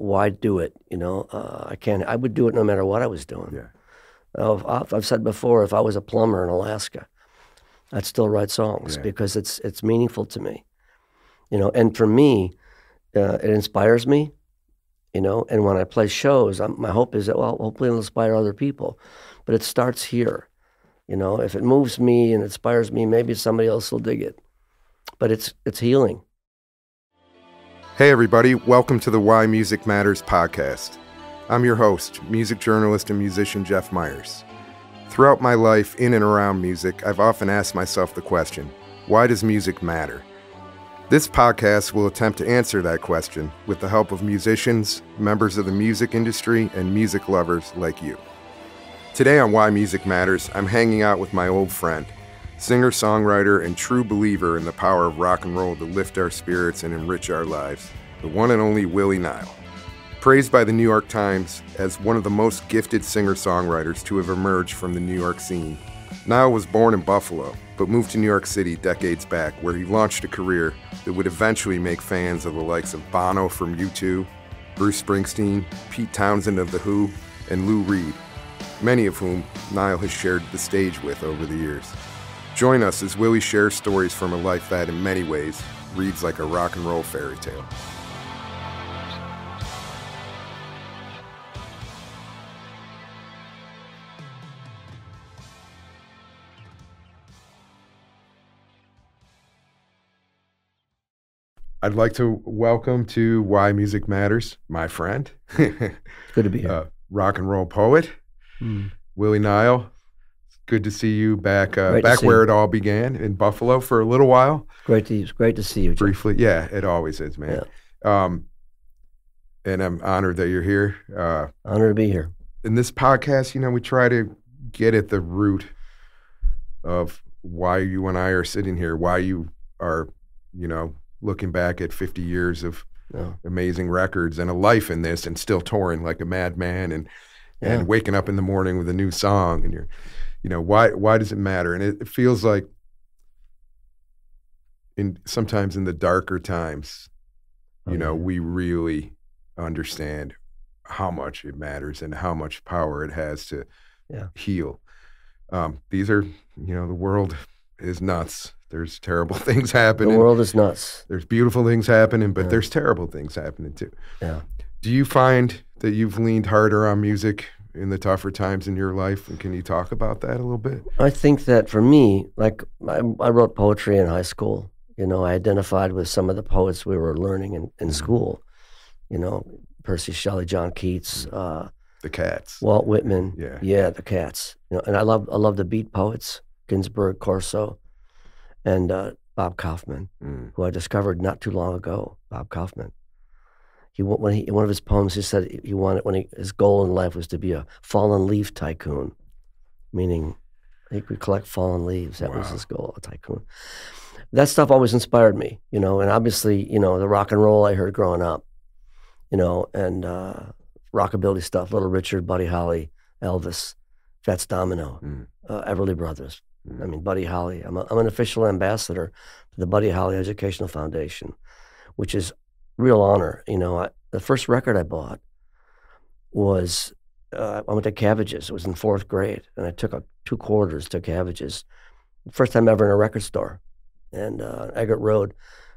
why do it? You know, I would do it no matter what I was doing. Yeah. I've said before, if I was a plumber in Alaska, I'd still write songs because it's meaningful to me. You know, and for me, it inspires me. You know, and when I play shows, my hope is that, well, hopefully it'll inspire other people. But it starts here. You know, if it moves me and inspires me, maybe somebody else will dig it. But it's healing. Hey everybody, welcome to the Why Music Matters podcast. I'm your host, music journalist and musician Jeff Myers. Throughout my life in and around music, I've often asked myself the question, why does music matter? This podcast will attempt to answer that question with the help of musicians, members of the music industry, and music lovers like you. Today on Why Music Matters, I'm hanging out with my old friend, singer-songwriter and true believer in the power of rock and roll to lift our spirits and enrich our lives, the one and only Willie Nile. Praised by the New York Times as one of the most gifted singer-songwriters to have emerged from the New York scene, Nile was born in Buffalo, but moved to New York City decades back, where he launched a career that would eventually make fans of the likes of Bono from U2, Bruce Springsteen, Pete Townshend of The Who, and Lou Reed, many of whom Nile has shared the stage with over the years. Join us as Willie shares stories from a life that, in many ways, reads like a rock and roll fairy tale. I'd like to welcome to Why Music Matters, my friend. Good to be here. Rock and roll poet, Willie Nile. Good to see you back where it all began, in Buffalo for a little while. Great to see you, Jim. Briefly, yeah, it always is, man. Yeah. And I'm honored that you're here. Honored to be here. In this podcast, you know, we try to get at the root of why you and I are sitting here, why you are, you know, looking back at 50 years of amazing records and a life in this and still touring like a madman and waking up in the morning with a new song, and you're, you know, why does it matter? And it feels like sometimes in the darker times, you know, we really understand how much it matters and how much power it has to heal. These are, you know, the world is nuts. There's terrible things happening. The world is nuts. There's beautiful things happening, but there's terrible things happening too. Yeah. Do you find that you've leaned harder on music in the tougher times in your life? And can you talk about that a little bit? I think that for me, like I wrote poetry in high school. You know, I identified with some of the poets we were learning in school. You know, Percy Shelley, John Keats, the Cats, Walt Whitman. Yeah, the Cats. You know, and I love the beat poets, Ginsberg, Corso, and Bob Kaufman, who I discovered not too long ago. Bob Kaufman. In one of his poems, he said he wanted his goal in life was to be a fallen leaf tycoon, meaning he could collect fallen leaves. That was his goal, a tycoon. That stuff always inspired me, you know, and obviously, you know, the rock and roll I heard growing up, you know, and rockabilly stuff, Little Richard, Buddy Holly, Elvis, Fats Domino, Everly Brothers. I mean, Buddy Holly. I'm an official ambassador to the Buddy Holly Educational Foundation, which is real honor. You know, the first record I bought was, I went to Cabbages. It was in 4th grade, and I took 2 quarters to Cabbages. First time ever in a record store. And Eggert Road,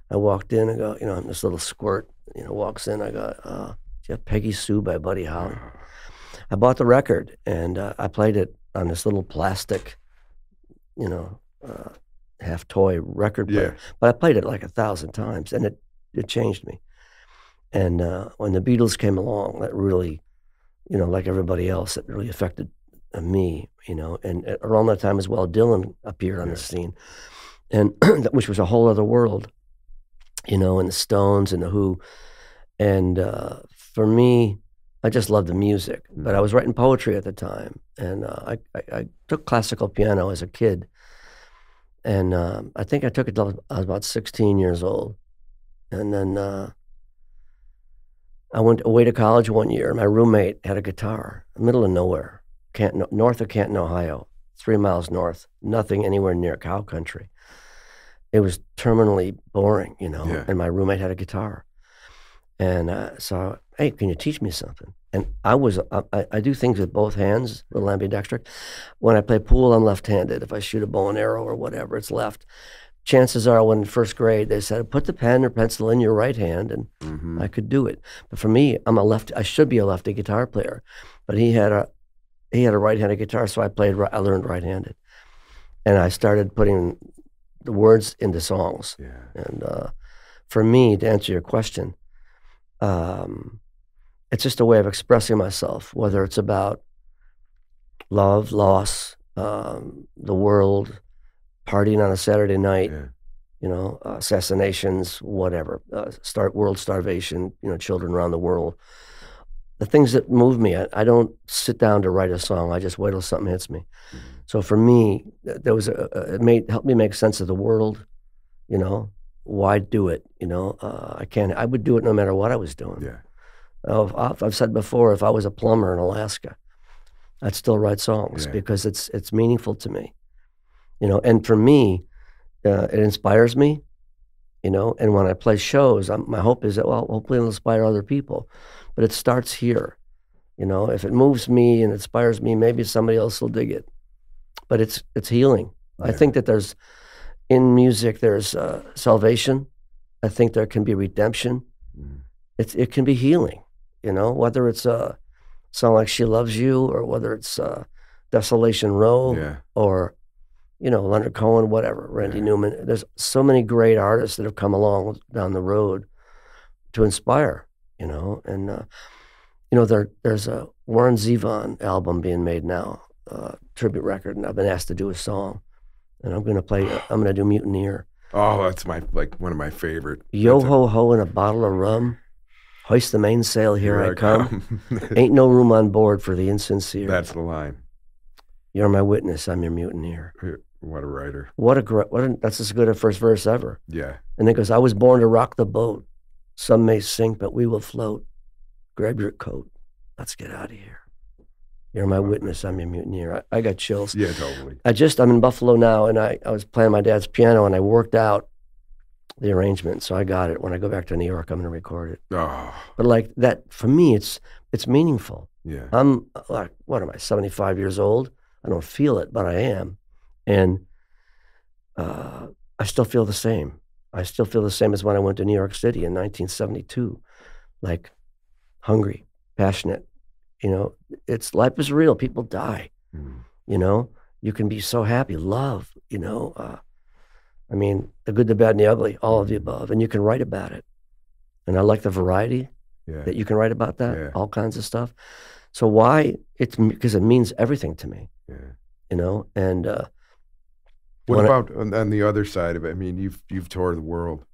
I walked in and go, you know, this little squirt, you know, walks in. I go, do you have Peggy Sue by Buddy Holly? I bought the record, and I played it on this little plastic, you know, half toy record player. But I played it like 1,000 times, and it changed me. And when the Beatles came along, that really, you know, like everybody else, it really affected me, you know. And around that time as well, Dylan appeared on the scene, and which was a whole other world, you know, and the Stones and the Who. And for me, I just loved the music. But I was writing poetry at the time, and I took classical piano as a kid. And I think I took it till I was about 16 years old. And then I went away to college one year. My roommate had a guitar, middle of nowhere, north of Canton, Ohio, 3 miles north, nothing anywhere near cow country. It was terminally boring, you know, and my roommate had a guitar. And so, hey, can you teach me something? And I do things with both hands, a little ambidextrous. When I play pool, I'm left-handed. If I shoot a bow and arrow or whatever, it's left. Chances are, when in first grade, they said, put the pen or pencil in your right hand, and I could do it. But for me, I should be a lefty guitar player, but he had a right-handed guitar, so I learned right-handed. And I started putting the words into songs. Yeah. And for me, to answer your question, it's just a way of expressing myself, whether it's about love, loss, the world, partying on a Saturday night, assassinations, whatever, world starvation, children around the world. The things that move me, I don't sit down to write a song. I just wait till something hits me. So for me, it helped me make sense of the world. Why do it? I would do it no matter what I was doing. Yeah. I've said before, if I was a plumber in Alaska, I'd still write songs because it's meaningful to me. And for me, it inspires me. And when I play shows, my hope is that, well, hopefully it'll inspire other people. But it starts here. If it moves me and inspires me, maybe somebody else will dig it. But it's healing. Yeah. I think that in music, there's salvation. I think there can be redemption. It can be healing, whether it's a song like She Loves You, or whether it's Desolation Row, or, Leonard Cohen, whatever, Randy Newman. There's so many great artists that have come along down the road to inspire, and, there's a Warren Zevon album being made now, tribute record, and I've been asked to do a song. And I'm going to do Mutineer. Oh, that's one of my favorite. Yo-ho-ho and a bottle of rum. Hoist the mainsail, here I come. Ain't no room on board for the insincere. That's the line. You're my witness, I'm your mutineer. What a writer. That's as good a first verse ever. Yeah. And it goes, I was born to rock the boat. Some may sink, but we will float. Grab your coat. Let's get out of here. You're my witness, I'm your mutineer. I got chills. Yeah, totally. I'm in Buffalo now, and I was playing my dad's piano, and I worked out the arrangement, so I got it. When I go back to New York, I'm going to record it. Oh. But like that, for me, it's meaningful. Yeah. I'm like, what am I, 75 years old? I don't feel it, but I am. And I still feel the same. I still feel the same as when I went to New York City in 1972. Like, hungry, passionate. Life is real. People die. You can be so happy. Love, the good, the bad, and the ugly, all of the above. And you can write about it. And I like the variety that you can write about that, all kinds of stuff. So why? It's because it means everything to me. Yeah. And what about on the other side of it? I mean, you've toured the world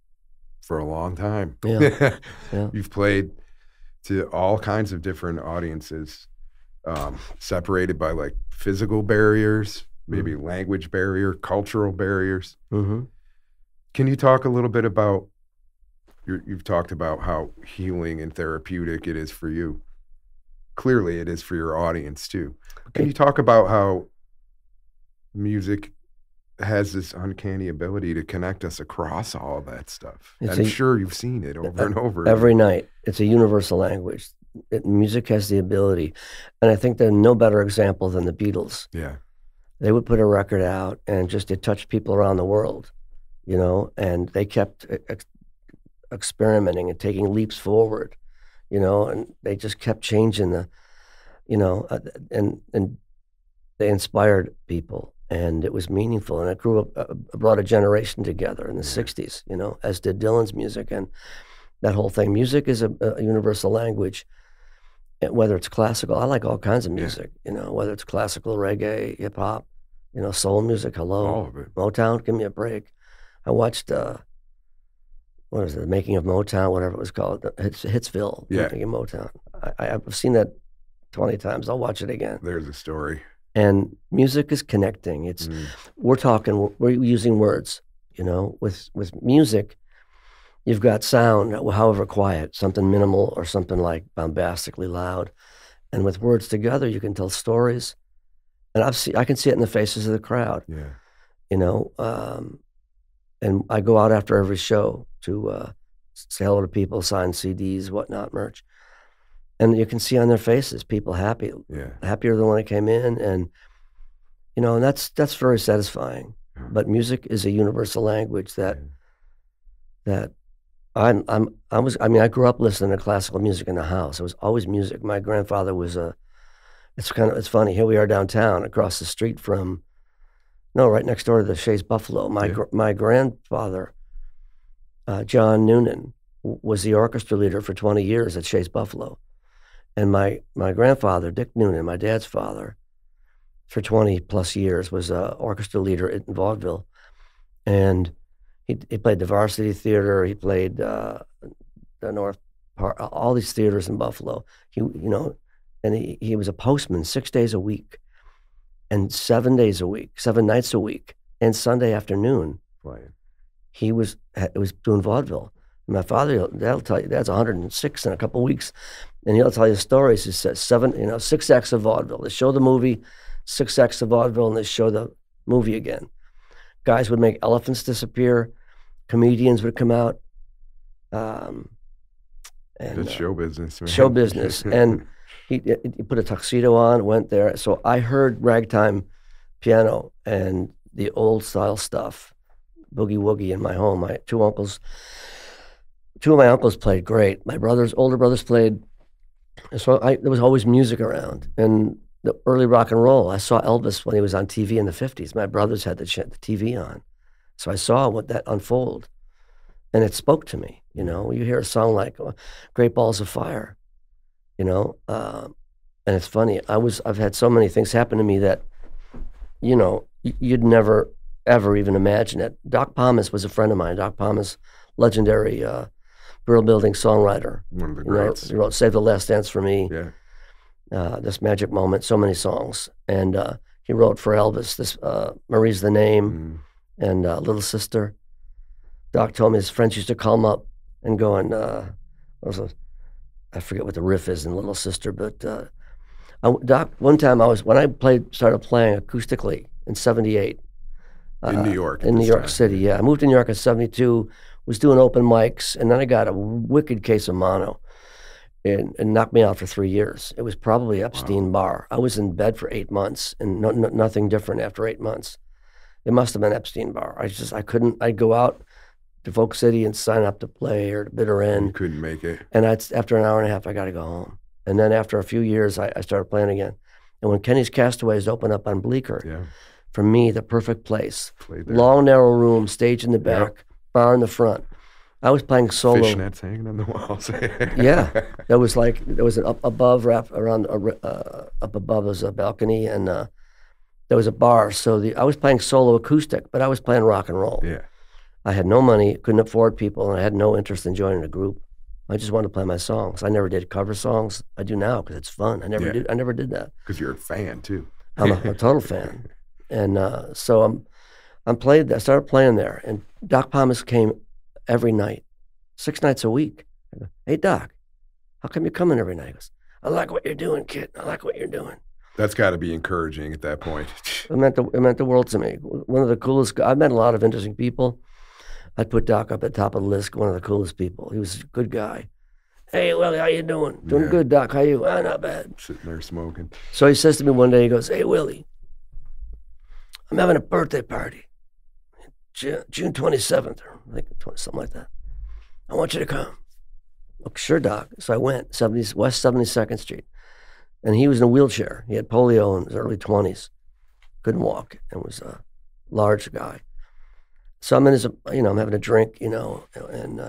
for a long time. Yeah. Yeah. You've played to all kinds of different audiences, separated by like physical barriers, maybe language barrier, cultural barriers. Mm-hmm. Can you talk a little bit about, you've talked about how healing and therapeutic it is for you. Clearly it is for your audience too. Can you talk about how music has this uncanny ability to connect us across all that stuff? I'm sure you've seen it over and over. Every night. It's a universal language. Music has the ability. And I think there's no better example than the Beatles. Yeah. They would put a record out and it touched people around the world, and they kept experimenting and taking leaps forward, and they just kept changing and they inspired people. And it was meaningful, and it brought a generation together in the 60s, as did Dylan's music and that whole thing. Music is a universal language, whether it's classical. I like all kinds of music, whether it's classical, reggae, hip hop, soul music, All of it. Motown, give me a break. I watched, what is it, The Making of Motown, whatever it was called, Hitsville, The Making of Motown. I've seen that 20 times. I'll watch it again. There's a story. And music is connecting. We're using words, with music, you've got sound, however quiet, something minimal or something like bombastically loud. And with words together, you can tell stories. And I can see it in the faces of the crowd. Yeah. And I go out after every show to say hello to people, sign CDs, whatnot, merch. And you can see on their faces, people happy, happier than when I came in. And, you know, and that's very satisfying. But music is a universal language that I grew up listening to classical music in the house. It was always music. My grandfather was it's funny. Here we are downtown, across the street from, right next door to the Shays Buffalo. My grandfather, John Noonan, was the orchestra leader for 20 years at Shays Buffalo. And my grandfather, Dick Noonan, my dad's father, for 20 plus years was an orchestra leader in vaudeville. And he played the Varsity Theater. He played the North Park, all these theaters in Buffalo. And he was a postman 6 days a week, and 7 days a week, 7 nights a week, and Sunday afternoon. Playing. He was doing vaudeville. My father, that'll tell you, that's 106 in a couple of weeks, and he'll tell you stories. He says 6 acts of vaudeville. They show the movie, 6 acts of vaudeville, and they show the movie again. Guys would make elephants disappear. Comedians would come out. It's show business, man. Show business. And he put a tuxedo on, went there. So I heard ragtime piano and the old style stuff, boogie woogie in my home. My two of my uncles played great. My older brothers played. So there was always music around. And the early rock and roll, I saw Elvis when he was on TV in the 50s. My brothers had the TV on. So I saw what that unfold. And it spoke to me, you know. You hear a song like Great Balls of Fire, you know. And it's funny. I've had so many things happen to me that, you know, you'd never, ever even imagine it. Doc Pomus was a friend of mine. Doc Pomus, legendary Brill Building songwriter. One of the greats. He wrote Save the Last Dance for Me. Yeah. This Magic Moment, so many songs. And he wrote for Elvis, this Marie's the Name, and Little Sister. Doc told me his friends used to call him up and go and, I forget what the riff is in Little Sister, but Doc, one time when I started playing acoustically in 78. In New York. In New York City, yeah. I moved to New York in 72, was doing open mics, and then I got a wicked case of mono. And knocked me out for 3 years. It was probably Epstein-Barr. I was in bed for 8 months and nothing different after 8 months. It must have been Epstein-Barr. I couldn't, I'd go out to Folk City and sign up to play or to Bitter End. You couldn't make it. And after an hour and a half, I got to go home. And then after a few years, I started playing again. And when Kenny's Castaways opened up on Bleecker, for me, the perfect place. Long, narrow room, stage in the back, bar in the front. I was playing solo. Fishnets hanging on the walls. Yeah, there was an up above was a balcony, and there was a bar. So I was playing solo acoustic, but I was playing rock and roll. Yeah, I had no money, couldn't afford people, and I had no interest in joining a group. I just wanted to play my songs. I never did cover songs. I do now because it's fun. I never did that. Because you're a fan too. I'm a total fan, and so I started playing there, and Doc Pomus came every night, 6 nights a week. I go, hey, Doc, how come you're coming every night? He goes, I like what you're doing, kid. I like what you're doing. That's got to be encouraging at that point. It meant the world to me. One of the coolest, I've met a lot of interesting people. I'd put Doc up at the top of the list, one of the coolest people. He was a good guy. Hey, Willie, how you doing? Doing good, Doc. How you? Not bad. Sitting there smoking. So he says to me one day, he goes, hey, Willie, I'm having a birthday party. June 27th, or I think something like that. I want you to come. Okay, sure, Doc. So I went, West 72nd Street. And he was in a wheelchair. He had polio in his early 20s. Couldn't walk, and was a large guy. So I'm I'm having a drink, and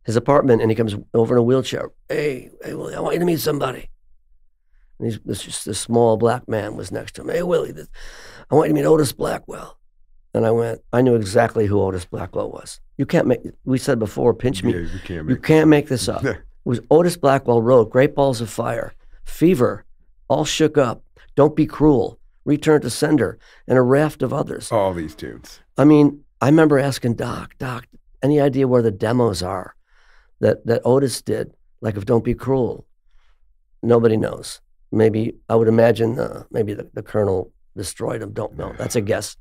his apartment, and he comes over in a wheelchair. Hey, Willie, I want you to meet somebody. And this small black man was next to him. Hey, Willie, I want you to meet Otis Blackwell. And I knew exactly who Otis Blackwell was. We said before, pinch me. Yeah, you can't make this up. It was Otis Blackwell wrote Great Balls of Fire, Fever, All Shook Up, Don't Be Cruel, Return to Sender, and a raft of others. All these tunes. I mean, I remember asking Doc, any idea where the demos are that Otis did, like of Don't Be Cruel? Nobody knows. Maybe, I would imagine, maybe the Colonel destroyed him. Don't know. That's a guess.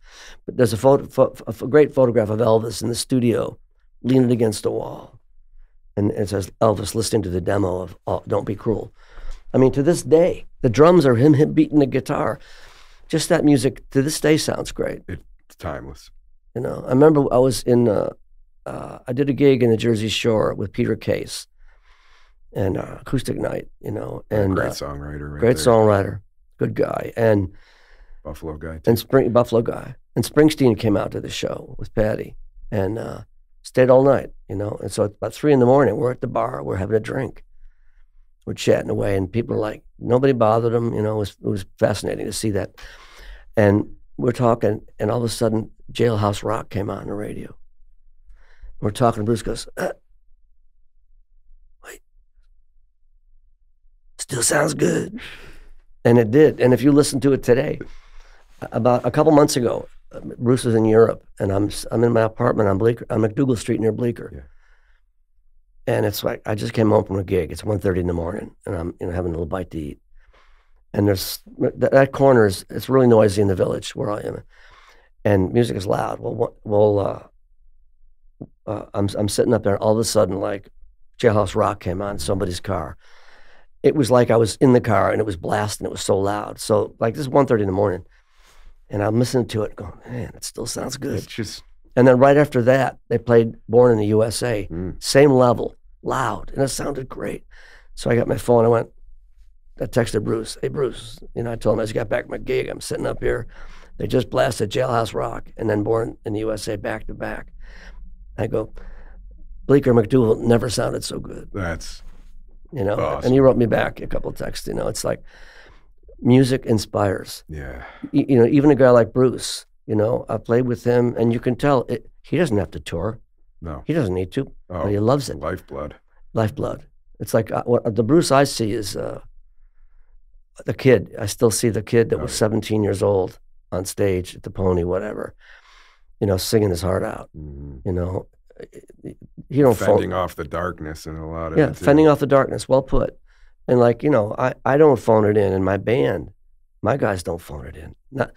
But there's a great photograph of Elvis in the studio, leaning against a wall. And it says Elvis listening to the demo of Don't Be Cruel. I mean, to this day, the drums are him beating the guitar. Just that music to this day sounds great. It's timeless. You know, I remember I was in, I did a gig in the Jersey Shore with Peter Case and acoustic night, you know. And great songwriter. Right great there. songwriter, good guy. And Buffalo guy. Too. And Buffalo guy. And Springsteen came out to the show with Patty and stayed all night, you know. And so at about 3 a.m, we're at the bar, we're having a drink. We're chatting away, and people are like, nobody bothered them, you know. It was fascinating to see that. And we're talking, and all of a sudden, Jailhouse Rock came on the radio. We're talking, Bruce goes, wait, still sounds good. And it did. And if you listen to it today, about a couple months ago, Bruce was in Europe, and I'm in my apartment on Bleecker, on McDougal Street near Bleecker. Yeah. And it's like, I just came home from a gig. It's 1:30 in the morning, and I'm having a little bite to eat. And there's, that corner it's really noisy in the village where I am. And music is loud. I'm sitting up there, and all of a sudden, like, Jailhouse Rock came on somebody's car. It was like I was in the car, and it was blasting. It was so loud. So, like, this is 1:30 in the morning, and I'm listening to it going, man, it still sounds good. It's just... And then right after that, they played Born in the USA. Same level, loud, and it sounded great. So I got my phone, I texted Bruce, hey, Bruce, you know, I told him I just got back from my gig. I'm sitting up here. They just blasted Jailhouse Rock and then Born in the USA back to back. I go, Bleecker McDougal never sounded so good. That's, you know, awesome. And he wrote me back a couple of texts, you know. It's like music inspires. Yeah. You know, even a guy like Bruce, you know, I played with him, and you can tell he doesn't have to tour. No. He doesn't need to, but he loves it. Lifeblood. Lifeblood. It's like the Bruce I see is the kid. I still see the kid that was 17 years old on stage at the Pony, whatever, you know, singing his heart out. You know, you don't fending off the darkness and a lot of it. Fending off the darkness. Well put. And like, you know, I don't phone it in my band. My guys don't phone it in. Not,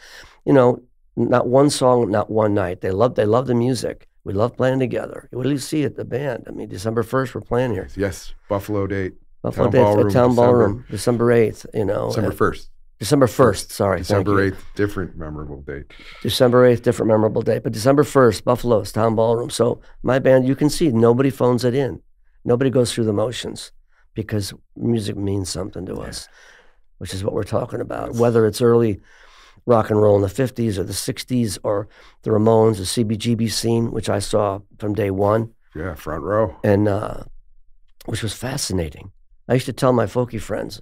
you know, not one song, not one night. They love the music. We love playing together. What do you see at the band? I mean, December 1st, we're playing here. Yes, Buffalo date. Buffalo date, Town Ballroom, December 8th, you know. December 1st. December 1st, sorry. December 8th, different memorable date. December 8th, different memorable date. But December 1st, Buffalo's Town Ballroom. So my band, you can see, nobody phones it in. Nobody goes through the motions because music means something to us, which is what we're talking about. Whether it's early rock and roll in the 50s or the 60s or the Ramones, the CBGB scene, which I saw from day one. Yeah, front row. And which was fascinating. I used to tell my folky friends,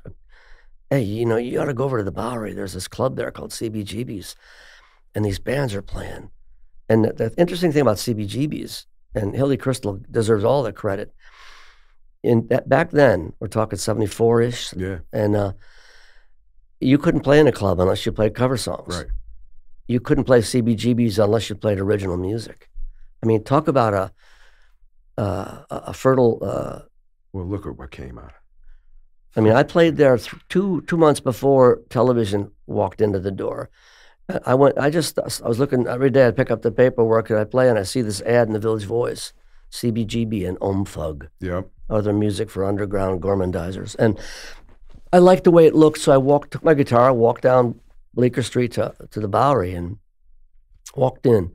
hey, you know, you ought to go over to the Bowery. There's this club there called CBGB's, and these bands are playing. And the interesting thing about CBGB's, and Hilly Crystal deserves all the credit, back then, we're talking 74-ish, and you couldn't play in a club unless you played cover songs. Right. You couldn't play CBGB's unless you played original music. I mean, talk about a fertile... well, look at what came out. I mean, I played there two months before television walked into the door. I was looking every day. I'd pick up the paperwork and I'd play, and I see this ad in the Village Voice, CBGB and Omfug. Yep. Other music for underground gormandizers. And I liked the way it looked, so took my guitar, walked down Bleecker Street to the Bowery, and walked in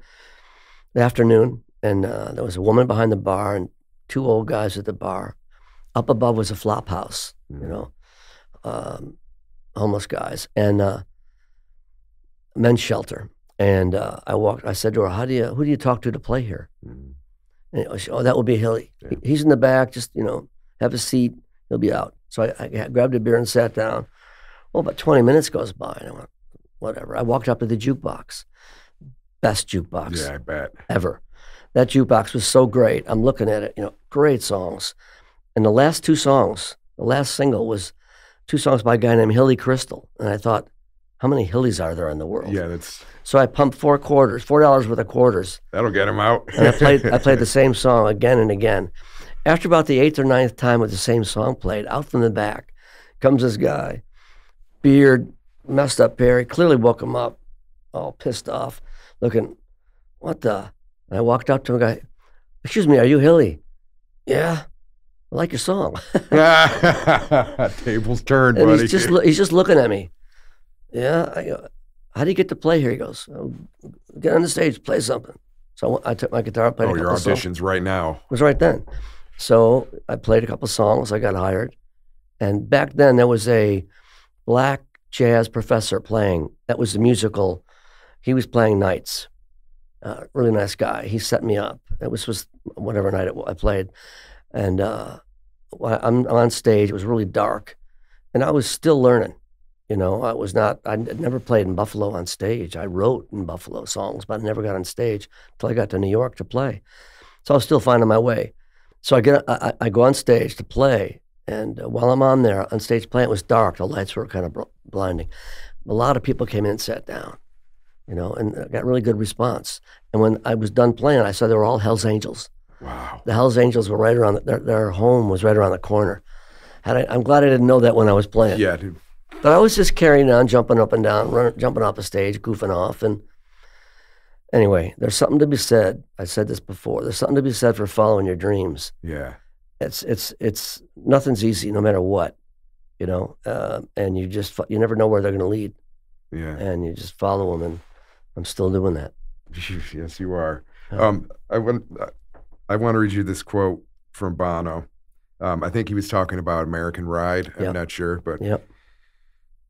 the afternoon, and there was a woman behind the bar and 2 old guys at the bar. Up above was a flop house, you know, homeless guys, and men's shelter. And I said to her, who do you talk to play here? And she, that would be Hilly. Yeah. He's in the back, just, you know, have a seat, he'll be out. So I grabbed a beer and sat down. Well, about 20 minutes goes by, and I went, whatever. I walked up to the jukebox. Best jukebox. Yeah, I bet. Ever. That jukebox was so great. I'm looking at it, you know, great songs. And the last 2 songs, the last single was 2 songs by a guy named Hilly Crystal. And I thought, how many Hillys are there in the world? Yeah, that's... So I pumped $4 worth of quarters. That'll get him out. And I played the same song again and again. After about the 8th or 9th time with the same song played, out from the back comes this guy, beard, messed up hair. He clearly woke him up, all pissed off, looking, what the? And I walked up to him and I go, excuse me, are you Hilly? Yeah. I like your song. Tables turned, And buddy. he's just looking at me. Yeah. I go, how do you get to play here? He goes, oh, get on the stage, play something. So I took my guitar, played a couple your songs. audition's right now. It was right then. So I played a couple songs. I got hired. And back then there was a black jazz professor playing. That was the musical. He was playing nights. Really nice guy. He set me up. It was whatever night I played. And I'm on stage. It was really dark. And I was still learning. You know, I'd never played in Buffalo on stage. I wrote in Buffalo songs, but I never got on stage until I got to New York to play. So I was still finding my way. So I go on stage to play. And while I'm on stage playing, it was dark. The lights were kind of blinding. A lot of people came in and sat down, you know, and I got really good response. And when I was done playing, I saw they were all Hell's Angels. Wow. The Hell's Angels were right around, their home was right around the corner. I'm glad I didn't know that when I was playing. Yeah, dude. But I was just carrying on, jumping up and down, jumping off the stage, goofing off. And anyway, there's something to be said. I said this before. There's something to be said for following your dreams. Yeah. It's nothing's easy, no matter what, you know. And you never know where they're going to lead. Yeah. And you just follow them, and I'm still doing that. Yes, you are. I want to read you this quote from Bono. I think he was talking about American Ride. I'm not sure, but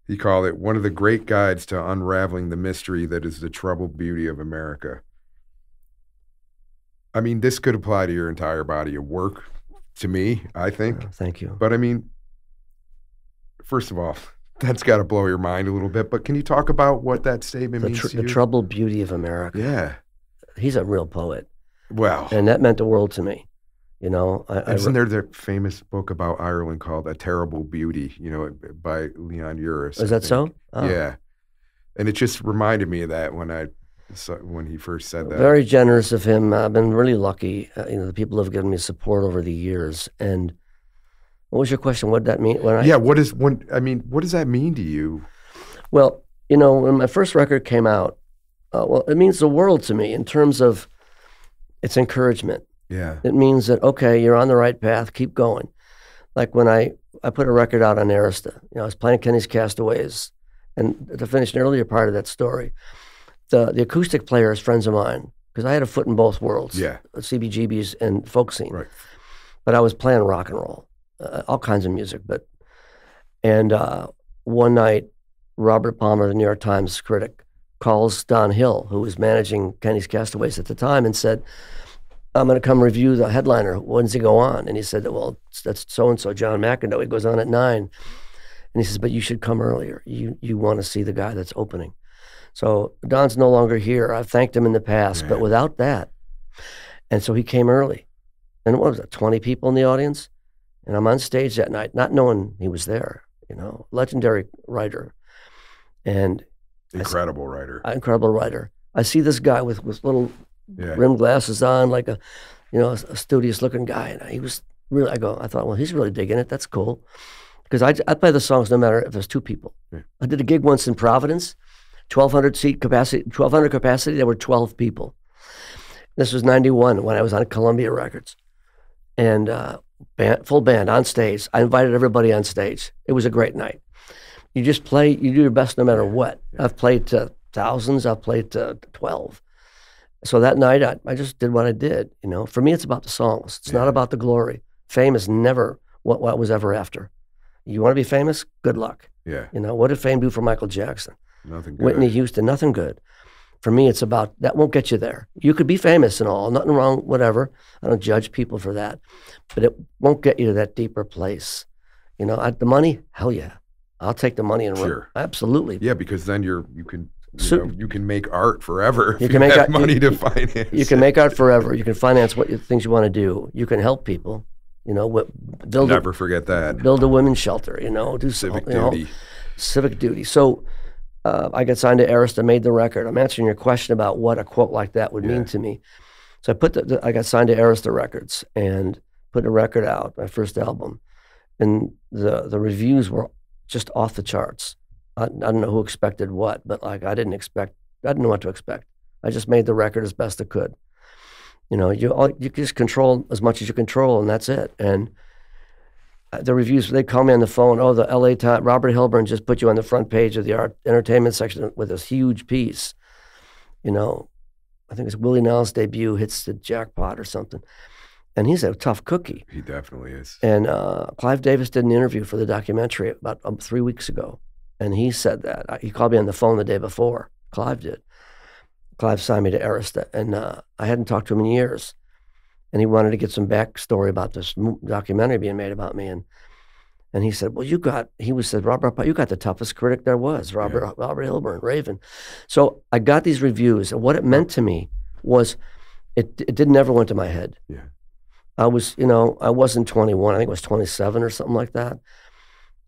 he called it one of the great guides to unraveling the mystery that is the troubled beauty of America. I mean, this could apply to your entire body of work, to me, I think. Thank you. But I mean, first of all, that's got to blow your mind a little bit. But can you talk about what that statement means to you? The troubled beauty of America. Yeah. He's a real poet. Well. And that meant the world to me. You know, isn't there the famous book about Ireland called A Terrible Beauty, you know, by Leon Uris? Is that so? Oh. Yeah. And it just reminded me of that when he first said that. Very generous of him. I've been really lucky. You know, the people have given me support over the years. And what was your question? What did that mean? What does that mean to you? Well, you know, when my first record came out, it means the world to me in terms of its encouragement. Yeah. It means that, okay, you're on the right path, keep going. Like when I put a record out on Arista, you know, I was playing Kenny's Castaways, and to finish an earlier part of that story, the acoustic players, friends of mine, because I had a foot in both worlds, CBGBs and folk scene. Right. But I was playing rock and roll, all kinds of music. And one night, Robert Palmer, the New York Times critic, calls Don Hill, who was managing Kenny's Castaways at the time, and said, I'm going to come review the headliner. When does he go on? And he said, well, that's so-and-so, John McEndoe. He goes on at 9. And he says, but you should come earlier. You want to see the guy that's opening. So Don's no longer here. I've thanked him in the past, but without that. And so he came early. And what was it, 20 people in the audience? And I'm on stage that night, not knowing he was there, you know, legendary writer. And incredible writer. Incredible writer. I see this guy with little rimmed glasses on, like a studious looking guy. And he was really, I thought, well, he's really digging it. That's cool. Because I play the songs no matter if there's 2 people. Yeah. I did a gig once in Providence, 1,200 capacity. There were 12 people. This was 91 when I was on Columbia Records. And full band on stage. I invited everybody on stage. It was a great night. You just play, you do your best no matter what. I've played to thousands. I've played to 12. So that night, I just did what I did. You know, for me, it's about the songs. It's not about the glory. Fame is never what was ever after. You want to be famous? Good luck. Yeah. You know, what did fame do for Michael Jackson? Nothing good. Whitney Houston, nothing good. For me, it's about, that won't get you there. You could be famous and all, nothing wrong, whatever. I don't judge people for that. But it won't get you to that deeper place. You know, the money, hell yeah. I'll take the money and run. Absolutely. Yeah, because then you can make art forever. You can make have money to finance. You can make art forever. You can finance things you want to do. You can help people. You know, never forget that. Build a women's shelter. You know, do civic duty. Civic duty. So I got signed to Arista, made the record. I'm answering your question about what a quote like that would mean to me. So I got signed to Arista Records and put a record out, my first album, and the reviews were just off the charts. I don't know who expected what, but like I didn't know what to expect. I just made the record as best I could. You know, you just control as much as you control, and that's it. And the reviews, they call me on the phone, oh, the LA Times, Robert Hilburn just put you on the front page of the entertainment section with this huge piece. You know, I think it's Willie Nile's debut hits the jackpot or something. And he's a tough cookie. He definitely is. And Clive Davis did an interview for the documentary about 3 weeks ago. And he said that. He called me on the phone the day before. Clive did. Clive signed me to Arista. And I hadn't talked to him in years. And he wanted to get some backstory about this documentary being made about me. And he said, well, said, Robert, you got the toughest critic there was, Robert Hilburn, Raven. So I got these reviews. And what it meant to me was it didn't ever went to my head. Yeah. I was, I wasn't 21. I think I was 27 or something like that.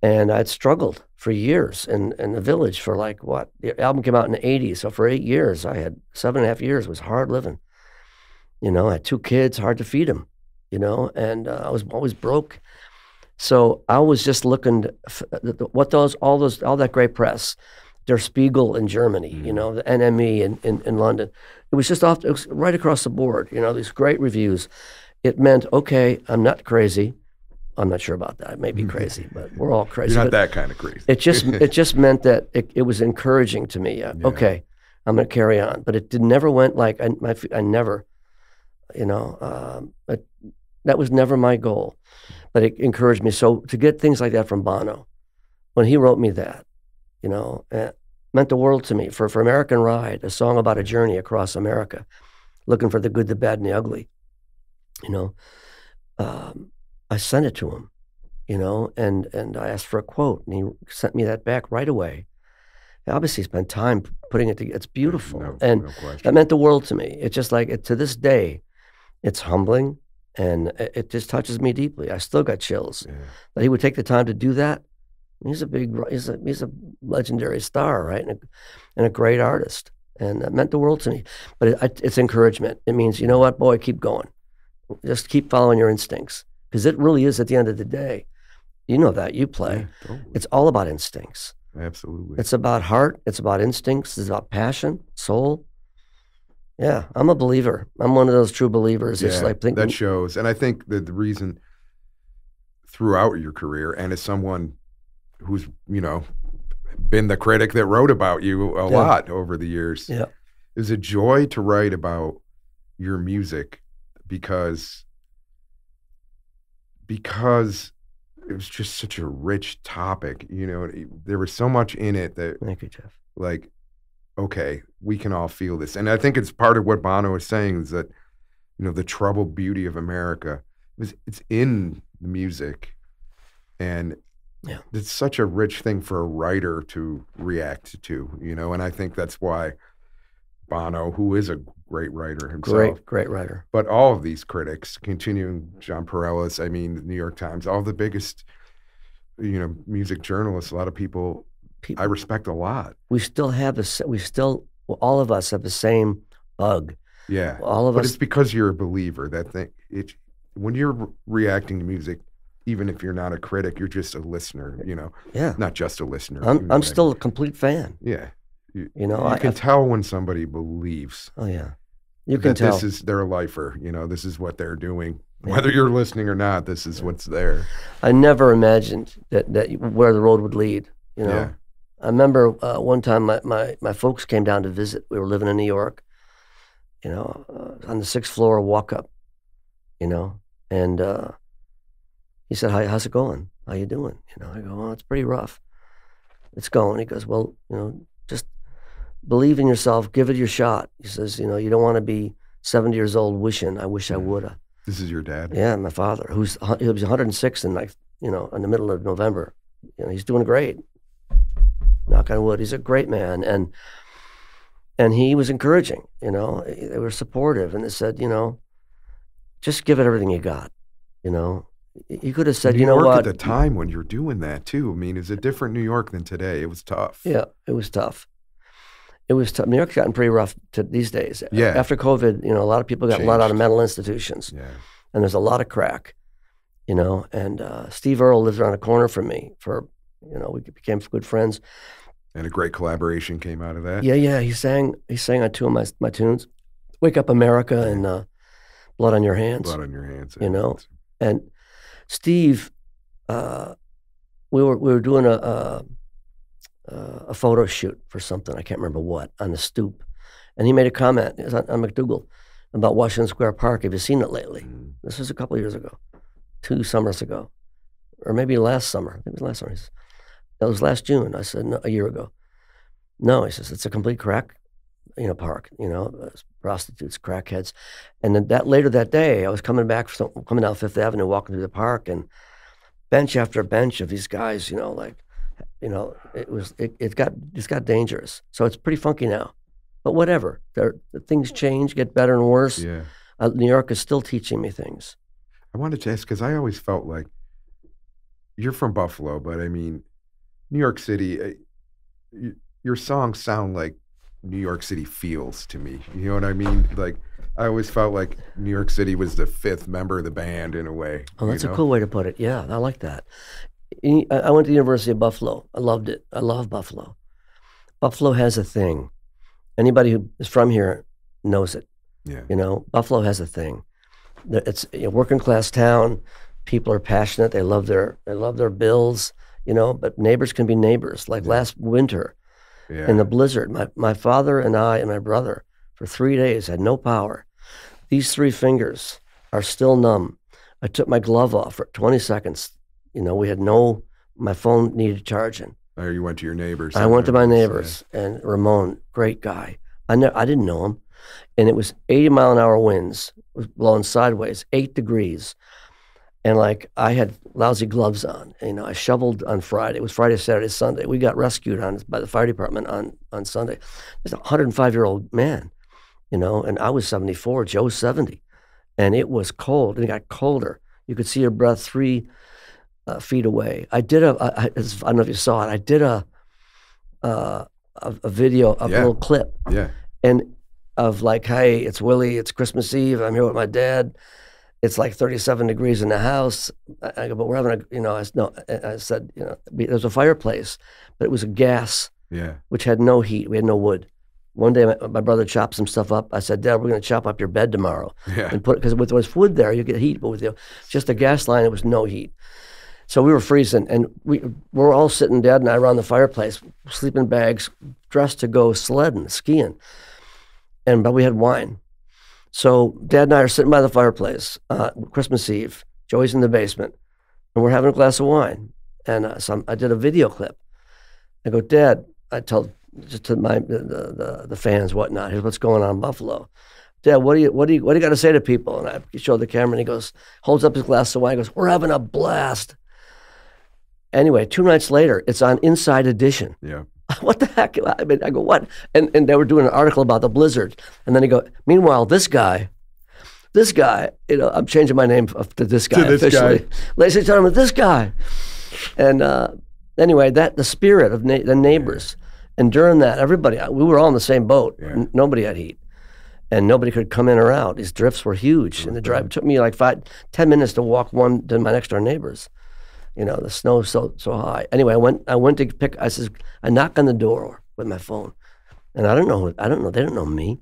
And I'd struggled for years in the Village for the album came out in the 80s. So for 8 years, I had 7.5 years, it was hard living. I had 2 kids, hard to feed them, and I was always broke. So I was just looking all that great press, Der Spiegel in Germany, the NME in London. It was it was right across the board, these great reviews. It meant, okay, I'm not crazy. I'm not sure about that. I may be crazy, but we're all crazy. You're not that kind of crazy. It just meant that it was encouraging to me. Okay, I'm going to carry on. But it never went like, I never, that was never my goal. But it encouraged me. So to get things like that from Bono, when he wrote me that, it meant the world to me. For American Ride, a song about a journey across America, looking for the good, the bad, and the ugly. I sent it to him, and I asked for a quote, and he sent me that back right away. He obviously spent time putting it together. It's beautiful, and that meant the world to me. It's just to this day, it's humbling, and it just touches me deeply. I still got chills that he would take the time to do that. He's a legendary star, right, and a great artist, and that meant the world to me. But it's encouragement. It means, you know what, boy, keep going. Just keep following your instincts, because it really is, at the end of the day, that you play. Yeah, totally. It's all about instincts. Absolutely. It's about heart. It's about instincts. It's about passion, soul. Yeah, I'm a believer. I'm one of those true believers. Yeah, it's like thinking, that shows. And I think that the reason throughout your career, and as someone who's, been the critic that wrote about you a lot over the years, is a joy to write about your music because it was just such a rich topic. There was so much in it that, thank you, Jeff. Okay, we can all feel this. And I think it's part of what Bono is saying is that, the troubled beauty of America, it's in the music. And it's such a rich thing for a writer to react to, and I think that's why Bono, who is a great writer himself. Great writer. But all of these critics, continuing John Perellis, the New York Times, all the biggest, music journalists, a lot of people I respect a lot. We still have all of us have the same bug. Yeah. All of us. But it's because you're a believer. When you're reacting to music, even if you're not a critic, you're just a listener, Yeah. Not just a listener. I'm still a complete fan. Yeah. You I can tell when somebody believes. Oh yeah, you can tell. This is their lifer. This is what they're doing. Whether you're listening or not, this is what's there. I never imagined that where the road would lead. Yeah. I remember one time my folks came down to visit. We were living in New York. On the 6th floor, walk up. And he said, how's it going? How you doing? I go, well, it's pretty rough. It's going. He goes, well, just believe in yourself, give it your shot. He says, you don't want to be 70 years old wishing, I wish I woulda. This is your dad? Yeah, my father, he was 106 in in the middle of November. He's doing great. Knock on wood. He's a great man. And he was encouraging, they were supportive, and they said, just give it everything you got, You could have said, New York what? At the time when you're doing that too, it's a different New York than today. It was tough. Yeah, it was tough. New York's gotten pretty rough these days. Yeah. After COVID, a lot of people got let out of mental institutions. Yeah. And there's a lot of crack, and Steve Earle lives around the corner from me we became good friends. And a great collaboration came out of that. Yeah. He sang on 2 of my tunes, Wake Up America and Blood on Your Hands. Blood on Your Hands. And Steve we were doing a photo shoot for something, I can't remember what, on the stoop. And he made a comment on McDougal about Washington Square Park. Have you seen it lately? This was a couple of years ago, 2 summers ago, or maybe last summer. I think it was last summer. He says, that was last June. I said, no, a year ago. No, he says, it's a complete crack, park, prostitutes, crackheads. And then later that day, I was coming down Fifth Avenue, walking through the park, and bench after bench of these guys, it got dangerous. So it's pretty funky now. But whatever, things change, get better and worse. Yeah. New York is still teaching me things. I wanted to ask, because I always felt like, you're from Buffalo, but I mean, New York City, your songs sound like New York City feels to me. You know what I mean? Like, I always felt like New York City was the fifth member of the band in a way. Oh, that's a cool way to put it. Yeah, I like that. I went to the University of Buffalo. I loved it. I love Buffalo. Buffalo has a thing. Anybody who is from here knows it. Yeah. Buffalo has a thing. It's a working class town. People are passionate. They love their bills. But neighbors can be neighbors. Like last winter, in the blizzard, my father and I and my brother for 3 days had no power. These 3 fingers are still numb. I took my glove off for 20 seconds. We had my phone needed charging. Or you went to your neighbors. I went to my neighbors, and Ramon, great guy. I didn't know him. And it was 80-mile-an-hour winds. It was blowing sideways, 8 degrees. And I had lousy gloves on. I shoveled on Friday. It was Friday, Saturday, Sunday. We got rescued by the fire department on Sunday. There's a 105-year-old man, and I was 74, Joe's 70. And it was cold, and it got colder. You could see your breath 3 feet away. I did I don't know if you saw it. I did a video, a little clip. Yeah. And of hey, it's Willie, it's Christmas Eve, I'm here with my dad. It's 37 degrees in the house. I go, but we're having I said, there's a fireplace, but it was a gas, which had no heat. We had no wood. One day, my brother chopped some stuff up. I said, Dad, we're going to chop up your bed tomorrow. Yeah. And because with wood there, you get heat, but with just a gas line, it was no heat. So we were freezing, and we were all sitting, Dad and I, around the fireplace, sleeping bags, dressed to go sledding, skiing. But we had wine. So Dad and I are sitting by the fireplace, Christmas Eve. Joey's in the basement, and we're having a glass of wine. And I did a video clip. I go, Dad, I told just to the fans, whatnot, here's what's going on in Buffalo. Dad, what do you got to say to people? And I showed the camera, and he goes, holds up his glass of wine, and goes, we're having a blast. Anyway, 2 nights later, it's on Inside Edition. Yeah. What the heck? I go, what? And they were doing an article about the blizzard. And then he go, meanwhile, this guy, I'm changing my name to this guy officially. Ladies and gentlemen, this guy. And anyway, the spirit of the neighbors. And during that, everybody, we were all in the same boat. Yeah. Nobody had heat. And nobody could come in or out. These drifts were huge. And the drive, it took me 10 minutes to walk one to my next door neighbors. The snow's so high. Anyway, I went to pick. I knock on the door with my phone, and I don't know. They don't know me,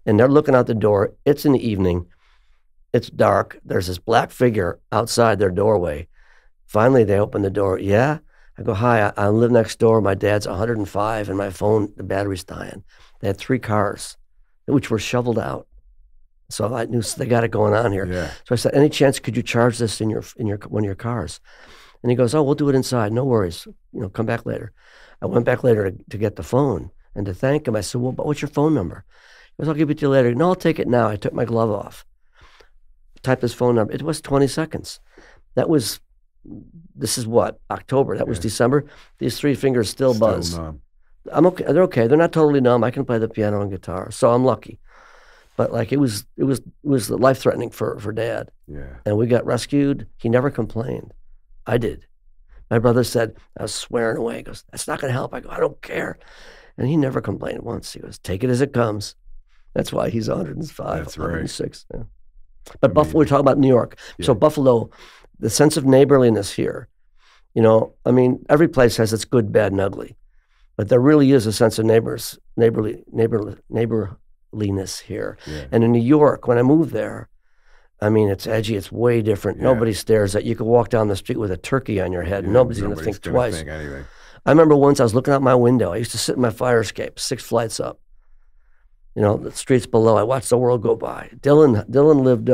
and they're looking out the door. It's in the evening. It's dark. There's this black figure outside their doorway. Finally, they open the door. Yeah, I go, hi. I live next door. My dad's 105, and my phone, the battery's dying. They had 3 cars, which were shoveled out. So I knew they got it going on here. Yeah. So I said, any chance could you charge this in one of your cars? And he goes, oh, we'll do it inside. No worries. Come back later. I went back later to get the phone and to thank him. I said, well, but what's your phone number? He goes, I'll give it to you later. No, I'll take it now. I took my glove off. Typed his phone number. It was 20 seconds. This is what? October. That was December. These 3 fingers still buzz. Numb. I'm okay. They're okay. They're not totally numb. I can play the piano and guitar. So I'm lucky. But it was life-threatening for Dad. Yeah. And we got rescued. He never complained. I did. My brother said, I was swearing away. He goes, that's not going to help. I go, I don't care. And he never complained once. He goes, take it as it comes. That's why he's 105, That's 106. Right. Yeah. But Buffalo, we're talking about New York. Yeah. So Buffalo, the sense of neighborliness here, every place has its good, bad, and ugly. But there really is a sense of neighborliness here. Yeah. And in New York, when I moved there, I mean, it's edgy. It's way different. Yeah. Nobody stares at you. You could walk down the street with a turkey on your head. Yeah, Nobody's going to think twice. Think anything. I remember once I was looking out my window. I used to sit in my fire escape, 6 flights up. You know, the streets below. I watched the world go by. Dylan lived